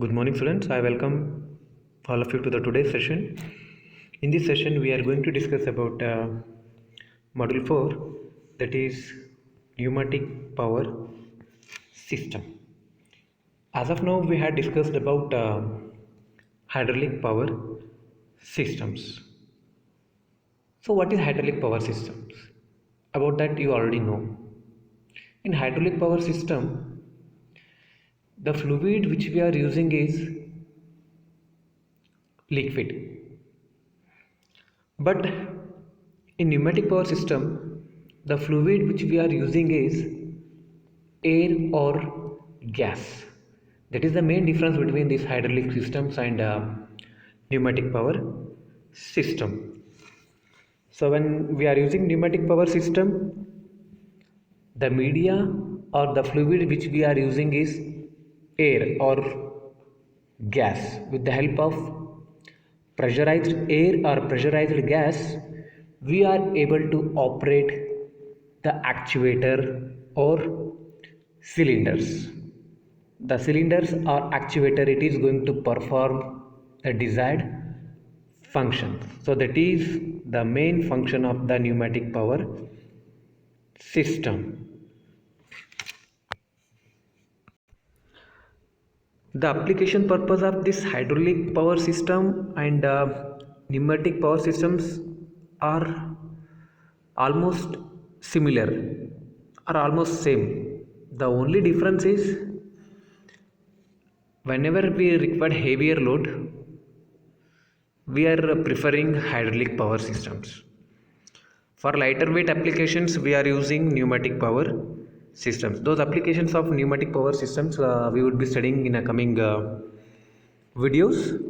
Good morning, students. I welcome all of you to the today's session. In this session, we are going to discuss about Module 4, that is pneumatic power system. As of now, we had discussed about hydraulic power systems. So, what is hydraulic power systems? About that, you already know. In hydraulic power system, the fluid which we are using is liquid. But in pneumatic power system, the fluid which we are using is air or gas. That is the main difference between these hydraulic systems and pneumatic power system. So when we are using pneumatic power system, the media or the fluid which we are using is air or gas. With the help of pressurized air or pressurized gas, we are able to operate the actuator or cylinders. The cylinders or actuator, it is going to perform the desired function. So that is the main function of the pneumatic power system. The application purpose of this hydraulic power system and pneumatic power systems are almost similar, are almost same. The only difference is whenever we require heavier load, we are preferring hydraulic power systems. For lighter weight applications, we are using pneumatic power systems. Those applications of pneumatic power systems we would be studying in a coming videos.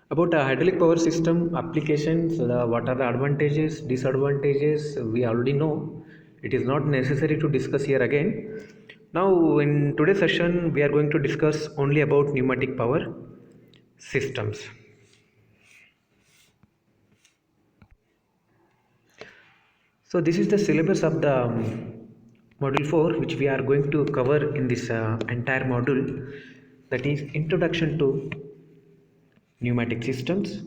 About hydraulic power system applications, what are the advantages, disadvantages, we already know. It is not necessary to discuss here again. Now, in today's session, we are going to discuss only about pneumatic power systems. So, this is the syllabus of the module 4, which we are going to cover in this entire module, that is Introduction to Pneumatic Systems.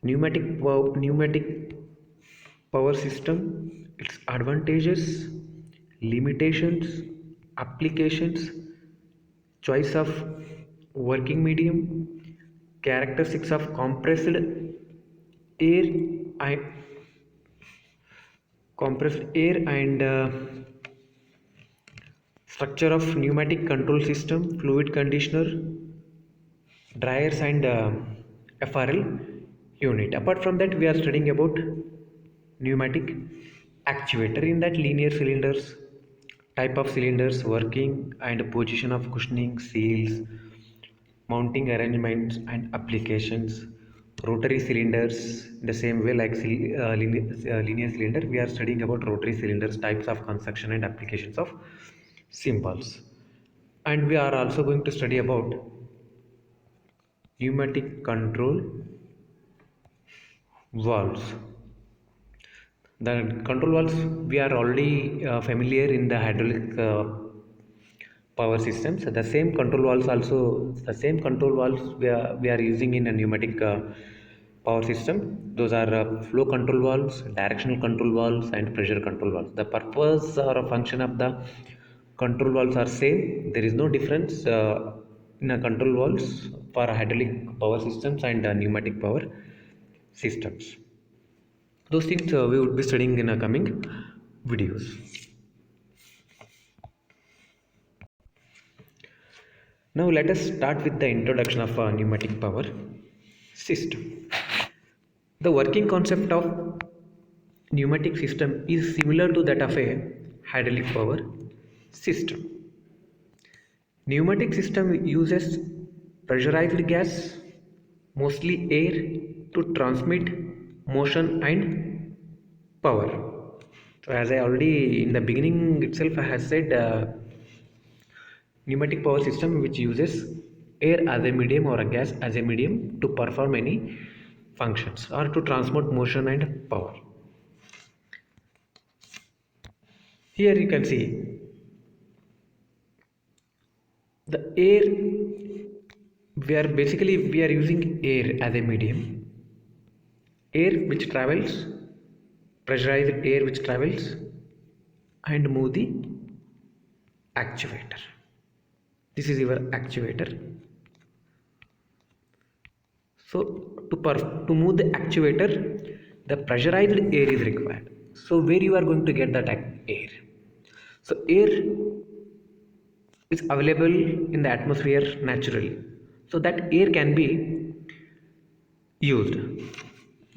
Pneumatic power system, its advantages, limitations, applications, choice of working medium, characteristics of air I, compressed air and structure of pneumatic control system, fluid conditioner, dryers and FRL unit. Apart from that, we are studying about pneumatic actuator. In that, linear cylinders, type of cylinders, working and position of cushioning, seals, mounting arrangements and applications, rotary cylinders. The same way like linear cylinder, we are studying about rotary cylinders, types of construction and applications of symbols. And we are also going to study about pneumatic control valves. The control valves, we are already familiar in the hydraulic power systems. The same control valves also, the same control valves we are using in a pneumatic power system. Those are flow control valves, directional control valves and pressure control valves. The purpose or a function of the control valves are same. There is no difference in a control valves for hydraulic power systems and pneumatic power systems. Those things we would be studying in a coming videos. Now let us start with the introduction of a pneumatic power system. The working concept of pneumatic system is similar to that of a hydraulic power system. Pneumatic system uses pressurized gas, mostly air, to transmit motion and power. So as I already in the beginning itself I have said, pneumatic power system which uses air as a medium or a gas as a medium to perform any functions or to transmit motion and power. Here you can see The air, we are using air as a medium, air which travels, pressurized air which travels and move the actuator. This is your actuator. So to move the actuator, the pressurized air is required. So where you are going to get that air? So air is available in the atmosphere naturally. So that air can be used.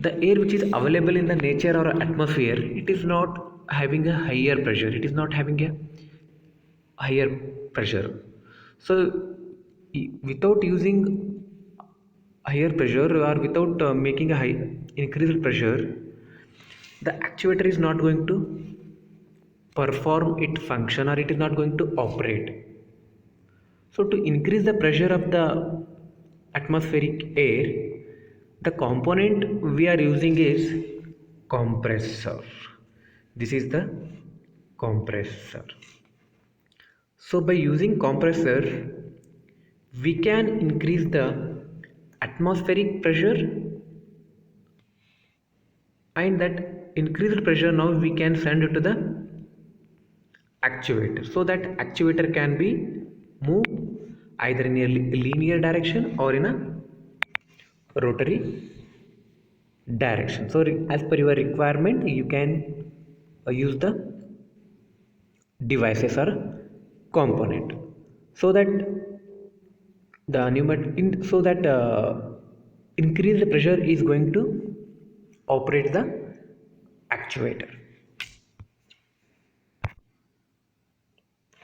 The air which is available in the nature or atmosphere, it is not having a higher pressure. It is not having a higher pressure. So without using higher pressure or without making a high increased pressure, the actuator is not going to perform its function or it is not going to operate. So to increase the pressure of the atmospheric air, the component we are using is compressor. This is the compressor. So by using compressor, we can increase the atmospheric pressure, and that increased pressure now we can send it to the actuator, so that actuator can be moved either in a linear direction or in a rotary direction. So as per your requirement, you can use the devices or component, so that the pneumatic so that increased pressure is going to operate the actuator.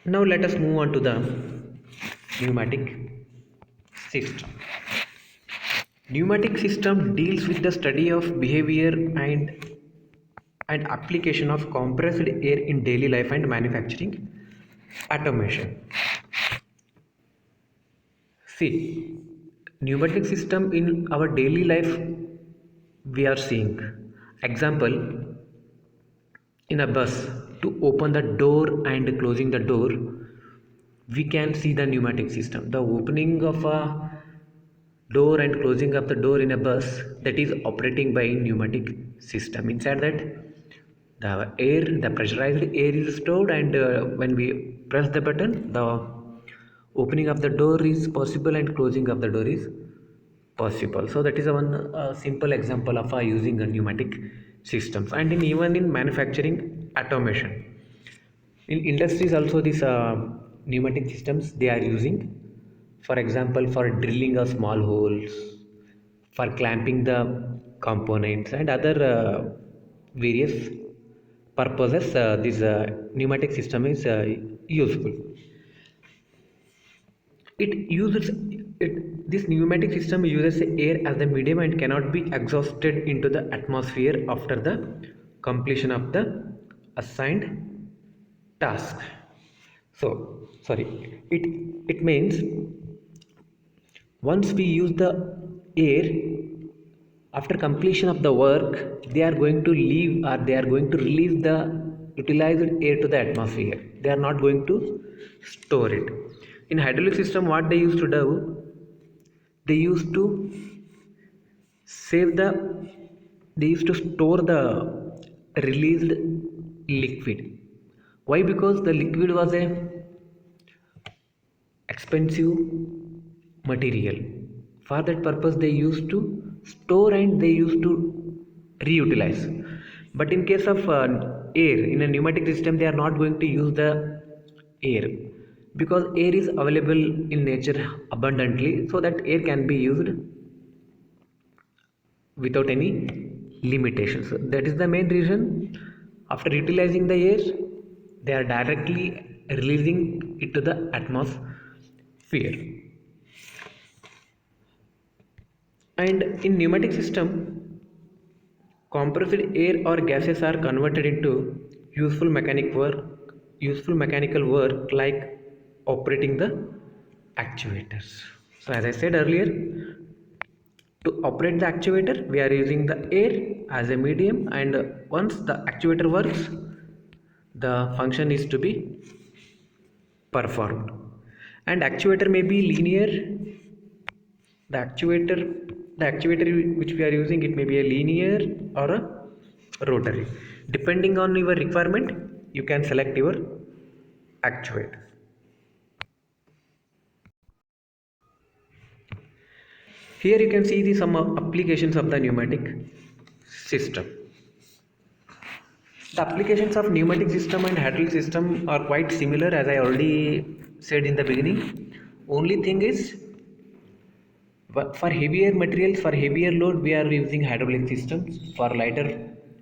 Now let us move on to the pneumatic system. Pneumatic system deals with the study of behavior and application of compressed air in daily life and manufacturing automation. See, pneumatic system in our daily life we are seeing. Example, in a bus, to open the door and closing the door, we can see the pneumatic system. The opening of a door and closing of the door in a bus, that is operating by pneumatic system. Inside that, the pressurized air is stored, and when we press the button, the opening of the door is possible and closing of the door is possible. So that is one simple example of using a pneumatic systems. And even in manufacturing automation, in industries also, these pneumatic systems they are using. For example, for drilling of small holes, for clamping the components and other various purposes, this pneumatic system is useful. This pneumatic system uses air as the medium and cannot be exhausted into the atmosphere after the completion of the assigned task. So sorry, it means once we use the air, after completion of the work, they are going to leave or they are going to release the utilized air to the atmosphere. They are not going to store it. In hydraulic system, what they used to do, they used to save the they used to store the released liquid. Why? Because the liquid was a expensive material. For that purpose, they used to store and they used to reutilize. But in case of air, in a pneumatic system, they are not going to use the air, because air is available in nature abundantly, so that air can be used without any limitations. So that is the main reason. After utilizing the air, they are directly releasing it to the atmosphere. And in pneumatic system, compressed air or gases are converted into useful mechanical work like operating the actuators. So as I said earlier, to operate the actuator, we are using the air as a medium, and once the actuator works, the function is to be performed. And actuator may be linear. The actuator, the actuator which we are using, it may be a linear or a rotary. Depending on your requirement, you can select your actuator. Here you can see the some applications of the pneumatic system. The applications of pneumatic system and hydraulic system are quite similar, as I already said in the beginning. Only thing is, for heavier materials, for heavier load, we are using hydraulic systems. For lighter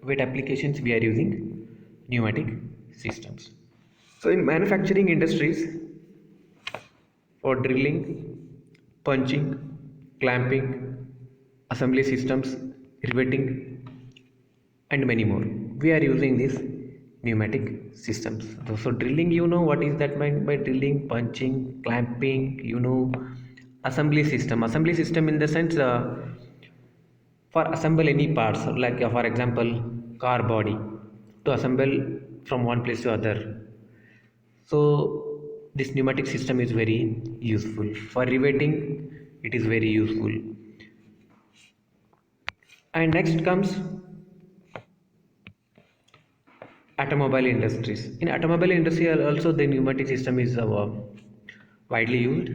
weight applications, we are using pneumatic systems. So in manufacturing industries, for drilling, punching, clamping, assembly systems, riveting, and many more, we are using these pneumatic systems. So drilling, you know what is that meant by drilling, punching, clamping, you know. Assembly system in the sense, for assemble any parts, like for example car body, to assemble from one place to other. So this pneumatic system is very useful. For riveting, it is very useful. And next comes automobile industries. In automobile industry also, the pneumatic system is widely used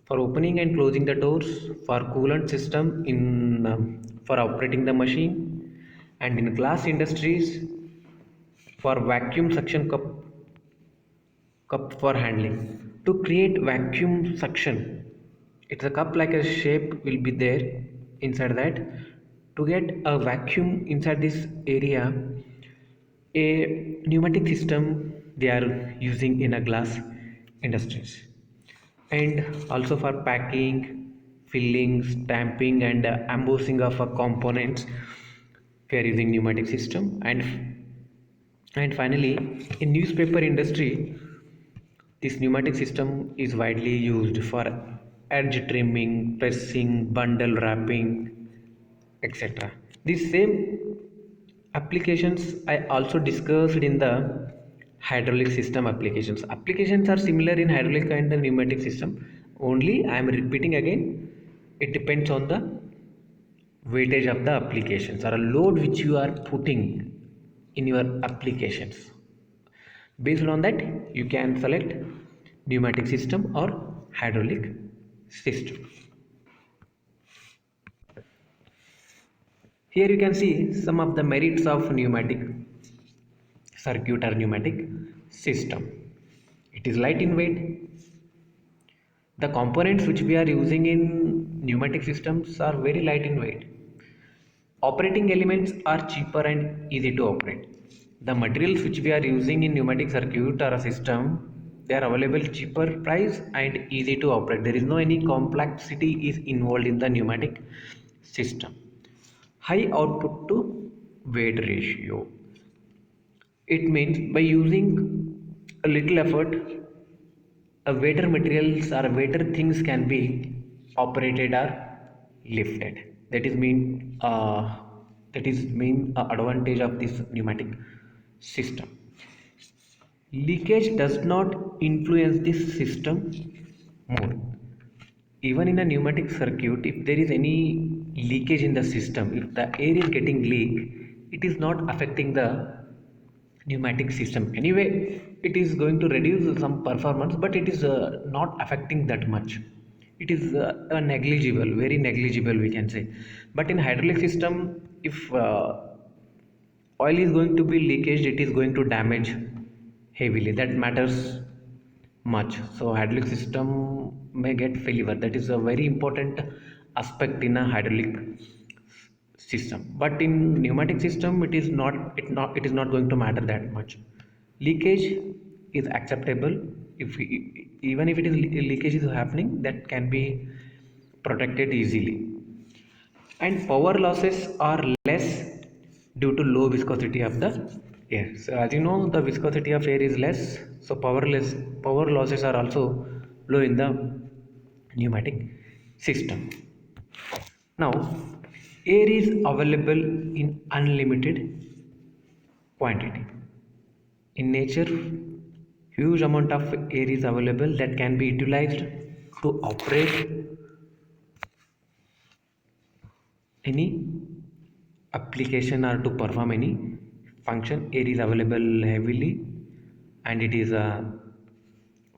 for opening and closing the doors, for coolant system in for operating the machine, and in glass industries for vacuum suction cup for handling. To create vacuum suction, it's a cup like a shape will be there inside that. To get a vacuum inside this area, a pneumatic system they are using in a glass industries. And also for packing, filling, stamping, and embossing of components, we are using pneumatic system. And finally, in newspaper industry, this pneumatic system is widely used for edge trimming, pressing, bundle wrapping, etc. These same applications I also discussed in the hydraulic system applications. Applications are similar in hydraulic and the pneumatic system. Only I am repeating again, it depends on the weightage of the applications or a load which you are putting in your applications. Based on that, you can select pneumatic system or hydraulic system. Here you can see some of the merits of pneumatic circuit or pneumatic system. It is light in weight. The components which we are using in pneumatic systems are very light in weight. Operating elements are cheaper and easy to operate. The materials which we are using in pneumatic circuit or a system, they are available cheaper price and easy to operate. There is no any complexity is involved in the pneumatic system. High output to weight ratio. It means by using a little effort, a weighter materials or weighter things can be operated or lifted. That is mean advantage of this pneumatic system. Leakage does not influence this system more. Even in a pneumatic circuit, if there is any leakage in the system, if the air is getting leaked, it is not affecting the pneumatic system. Anyway, it is going to reduce some performance, but it is not affecting that much. It is a negligible, very negligible, we can say. But in hydraulic system, if oil is going to be leakage, it is going to damage heavily. That matters much. So hydraulic system may get failure. That is a very important aspect in a hydraulic system. But in pneumatic system, it is not going to matter that much. Leakage is acceptable. Even if it is leakage is happening, that can be protected easily. And power losses are less due to low viscosity of the air. So as you know, the viscosity of air is less, so power losses are also low in the pneumatic system. Now, air is available in unlimited quantity. In nature, huge amount of air is available that can be utilized to operate any application or to perform any function. Air is available heavily and it is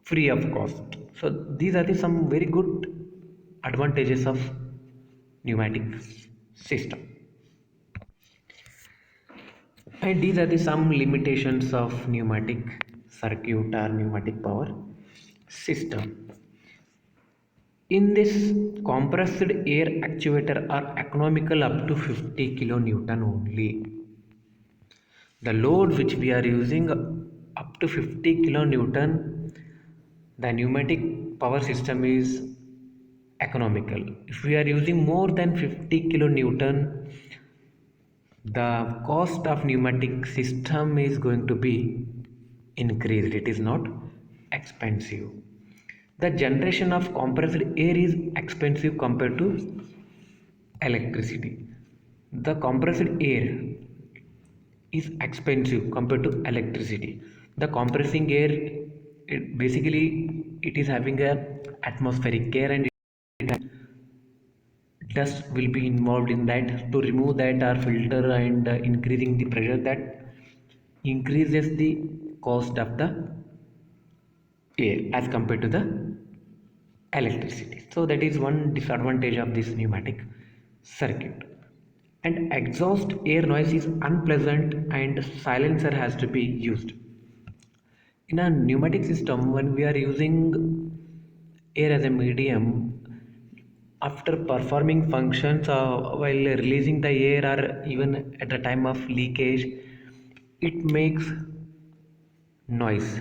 free of cost. So these are the some very good advantages of pneumatic system, and these are the some limitations of pneumatic circuit or pneumatic power system. In this, compressed air actuator are economical up to 50 kilonewton only. The load which we are using up to 50 kilonewton, the pneumatic power system is economical. If we are using more than 50 kilonewton, the cost of pneumatic system is going to be increased. It is not expensive. The generation of compressed air is expensive compared to electricity. The compressed air is expensive compared to electricity. The compressing air, it is having a atmospheric air, and dust will be involved in that. To remove that or filter and increasing the pressure, that increases the cost of the air as compared to the electricity. So that is one disadvantage of this pneumatic circuit. And exhaust air noise is unpleasant and silencer has to be used. In a pneumatic system, when we are using air as a medium, after performing functions while releasing the air or even at the time of leakage, it makes noise.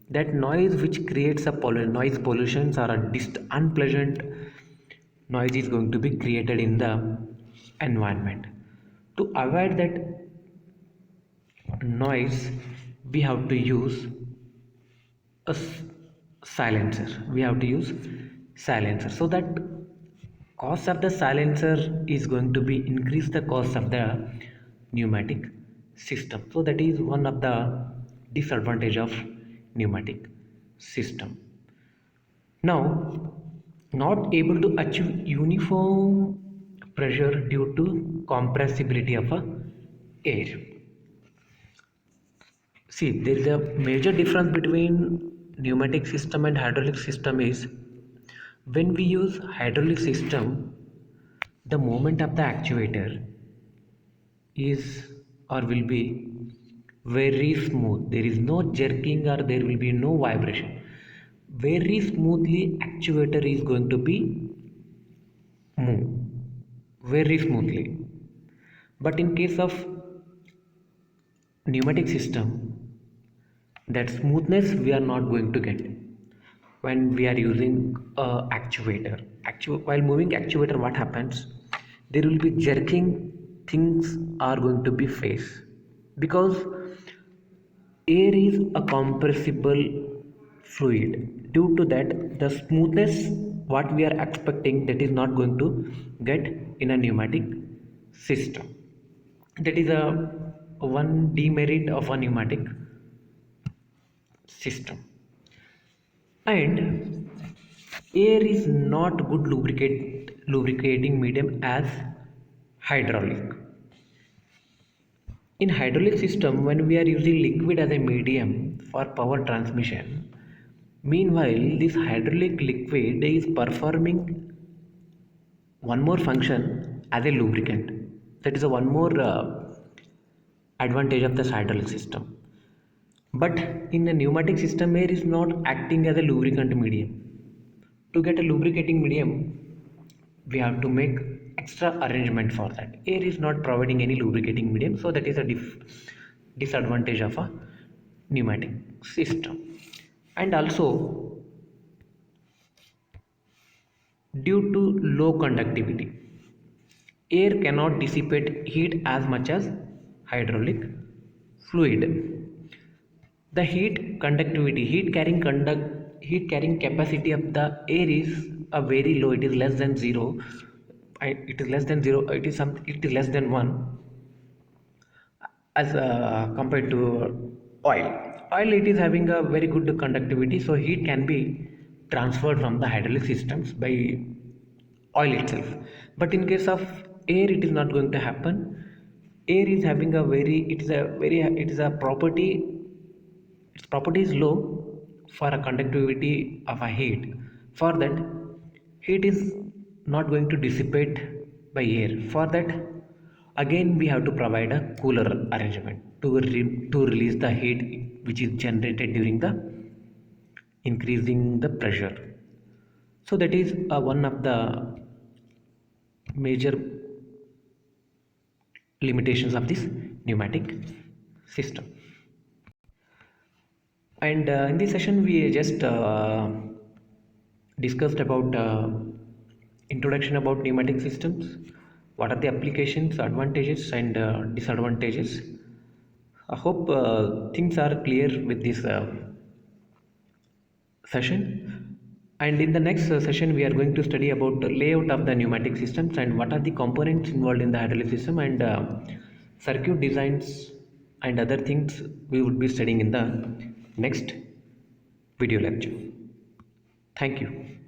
That noise which creates a noise pollutions or a unpleasant noise is going to be created in the environment. To avoid that noise, we have to use a silencer. We have to use silencer, so that cost of the silencer is going to be increase the cost of the pneumatic system. So that is one of the disadvantage of pneumatic system. Now, not able to achieve uniform pressure due to compressibility of a air. See, there is a major difference between pneumatic system and hydraulic system is when we use hydraulic system, the movement of the actuator is or will be very smooth. There is no jerking or there will be no vibration. Very smoothly actuator is going to be move very smoothly. But in case of pneumatic system, that smoothness we are not going to get when we are using actuator. While moving actuator, what happens? There will be jerking. Things are going to be face because air is a compressible fluid. Due to that, the smoothness what we are expecting that is not going to get in a pneumatic system. That is a one demerit of a pneumatic system. And air is not good lubricating medium as hydraulic. In hydraulic system, when we are using liquid as a medium for power transmission, meanwhile this hydraulic liquid is performing one more function as a lubricant. That is a one more advantage of this hydraulic system. But in a pneumatic system, air is not acting as a lubricant medium. To get a lubricating medium, we have to make extra arrangement for that. Air is not providing any lubricating medium, so that is a disadvantage of a pneumatic system. And also, due to low conductivity, air cannot dissipate heat as much as hydraulic fluid. The heat carrying capacity of the air is a very low. It is less than zero. It is less than zero. It is less than one as compared to oil. Oil, it is having a very good conductivity, so heat can be transferred from the hydraulic systems by oil itself. But in case of air, it is not going to happen. Air is having a very, it is a property, its property is low for a conductivity of a heat. For that, heat is not going to dissipate by air. For that, again we have to provide a cooler arrangement to release the heat which is generated during the increasing the pressure. So that is one of the major limitations of this pneumatic system. And in this session, we just discussed about introduction about pneumatic systems, what are the applications, advantages, and disadvantages. I hope things are clear with this session. And in the next session, we are going to study about the layout of the pneumatic systems and what are the components involved in the hydraulic system, and circuit designs and other things we would be studying in the next video lecture. Thank you.